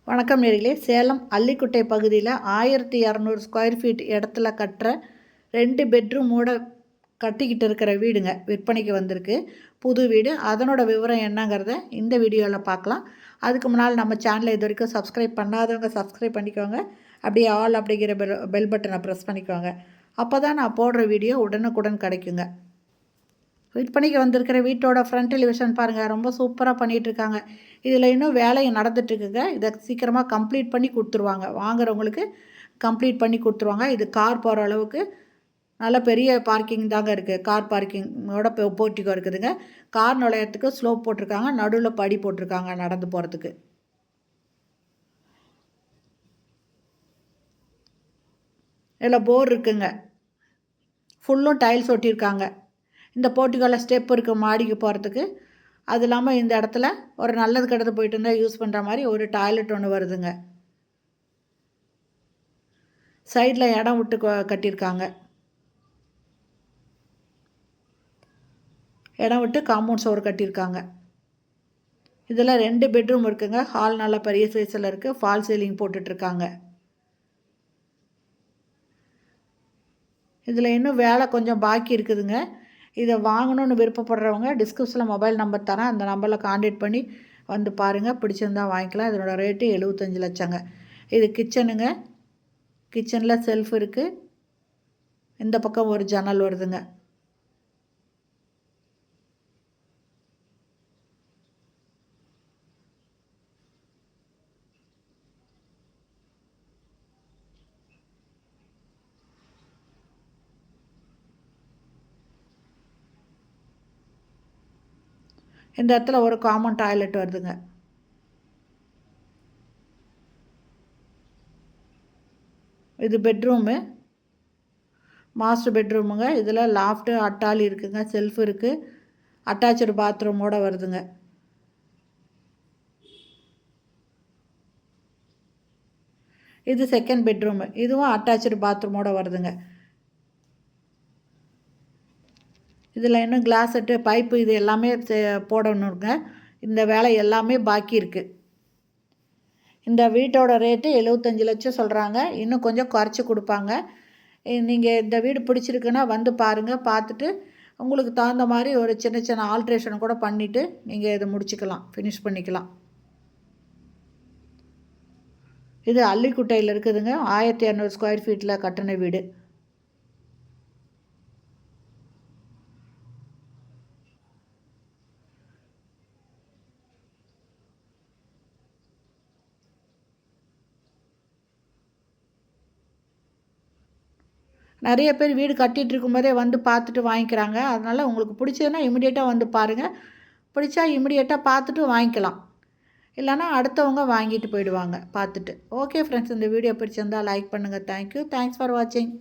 வணக்கம் நேயர்களே. சேலம் அல்லிக்குட்டை பகுதியில் 1200 ஸ்கொயர் ஃபீட் இடத்துல கட்டுற 2 பெட்ரூமோட கட்டிக்கிட்டு இருக்கிற வீடுங்க விற்பனைக்கு வந்திருக்கு. புது வீடு. அதனோட விவரம் என்னங்கிறத இந்த வீடியோவில் பார்க்கலாம். அதுக்கு முன்னால் நம்ம சேனலை இது வரைக்கும் சப்ஸ்கிரைப் பண்ணாதவங்க சப்ஸ்கிரைப் பண்ணிக்கோங்க. அப்படியே ஆல் அப்படிங்கிற பெல் பட்டனை ப்ரெஸ் பண்ணிக்கோங்க. அப்போ தான் நான் போடுற வீடியோ உடனுக்குடன் கிடைக்குங்க. விற்பனைக்கு வந்திருக்கிற வீட்டோட ஃப்ரண்ட் எலிவேஷன் பாருங்கள், ரொம்ப சூப்பராக பண்ணிகிட்ருக்காங்க. இதில் இன்னும் வேலை நடந்துகிட்ருக்குங்க. இதை சீக்கிரமாக கம்ப்ளீட் பண்ணி கொடுத்துருவாங்க. வாங்குறவங்களுக்கு கம்ப்ளீட் பண்ணி கொடுத்துருவாங்க. இது கார் போகிற அளவுக்கு நல்ல பெரிய பார்க்கிங் தாங்க இருக்குது. கார் பார்க்கிங்கோட போர்ட்டிகோ இருக்குதுங்க. கார் நுழையத்துக்கு ஸ்லோப் போட்டிருக்காங்க. நடுவில் படி போட்டிருக்காங்க நடந்து போகிறதுக்கு. இதில் போர் இருக்குங்க. ஃபுல்லும் டைல்ஸ் ஒட்டியிருக்காங்க. இந்த போர்ட்டிகோவில் ஸ்டெப் இருக்குது மாடிக்கு போகிறதுக்கு. அது இல்லாமல் இந்த இடத்துல ஒரு நல்லது கெட்டது போயிட்டு இருந்தால் யூஸ் பண்ணுற மாதிரி ஒரு டாய்லெட் ஒன்று வருதுங்க. சைடில் இடம் விட்டு கட்டியிருக்காங்க. இடம் விட்டு காம்பவுண்ட் சோறு கட்டியிருக்காங்க. இதில் 2 பெட்ரூம் இருக்குங்க. ஹால் நல்ல பெரிய சைஸில் இருக்குது. ஃபால் சீலிங் போட்டுட்ருக்காங்க. இதில் இன்னும் வேலை கொஞ்சம் பாக்கி இருக்குதுங்க. இதை வாங்கணுன்னு விருப்பப்படுறவங்க டிஸ்கிரிப்ஷனில் மொபைல் நம்பர் தரேன். அந்த நம்பரில் கான்டாக்ட் பண்ணி வந்து பாருங்கள். பிடிச்சிருந்தா வாங்கிக்கலாம். இதனோட ரேட்டு 75 லட்சங்க. இது கிச்சனுங்க. கிச்சனில் செல்ஃப் இருக்குது. இந்த பக்கம் ஒரு ஜன்னல் வருதுங்க. இந்த இடத்துல ஒரு காமன் டாய்லெட் வருதுங்க. இது பெட்ரூமு, மாஸ்டர் பெட்ரூமுங்க. இதில் லாஃப்ட்டு அட்டாலி இருக்குதுங்க. செல்ஃப் இருக்குது. அட்டாச்சு பாத்ரூமோடு வருதுங்க. இது செகண்ட் பெட்ரூமு. இதுவும் அட்டாச்சு பாத்ரூமோடு வருதுங்க. இதில் இன்னும் கிளாஸ் செட்டு பைப்பு இது எல்லாமே போடணுங்க. இந்த வேலை எல்லாமே பாக்கி இருக்குது. இந்த வீட்டோட ரேட்டு 75 லட்சம் சொல்கிறாங்க. இன்னும் கொஞ்சம் குறைச்சி கொடுப்பாங்க. நீங்கள் இந்த வீடு பிடிச்சிருக்குன்னா வந்து பாருங்கள். பார்த்துட்டு உங்களுக்கு தகுந்த மாதிரி ஒரு சின்ன சின்ன ஆல்ட்ரேஷன் கூட பண்ணிவிட்டு நீங்கள் இதை முடிச்சுக்கலாம், ஃபினிஷ் பண்ணிக்கலாம். இது அல்லிக்குட்டையில் இருக்குதுங்க. 1200 ஸ்கொயர் ஃபீட்டில் கட்டின வீடு. நிறைய பேர் வீடு கட்டிகிட்டு இருக்கும்போதே வந்து பார்த்துட்டு வாங்கிக்கிறாங்க. அதனால் உங்களுக்கு பிடிச்சதுன்னா இமிடியேட்டாக வந்து பாருங்கள். பிடிச்சா இமிடியேட்டாக பார்த்துட்டு வாங்கிக்கலாம். இல்லைனா அடுத்தவங்க வாங்கிட்டு போயிடுவாங்க பார்த்துட்டு. ஓகே ஃப்ரெண்ட்ஸ், இந்த வீடியோ பிடிச்சிருந்தால் லைக் பண்ணுங்கள். தேங்க்யூ. தேங்க்ஸ் ஃபார் வாட்சிங்.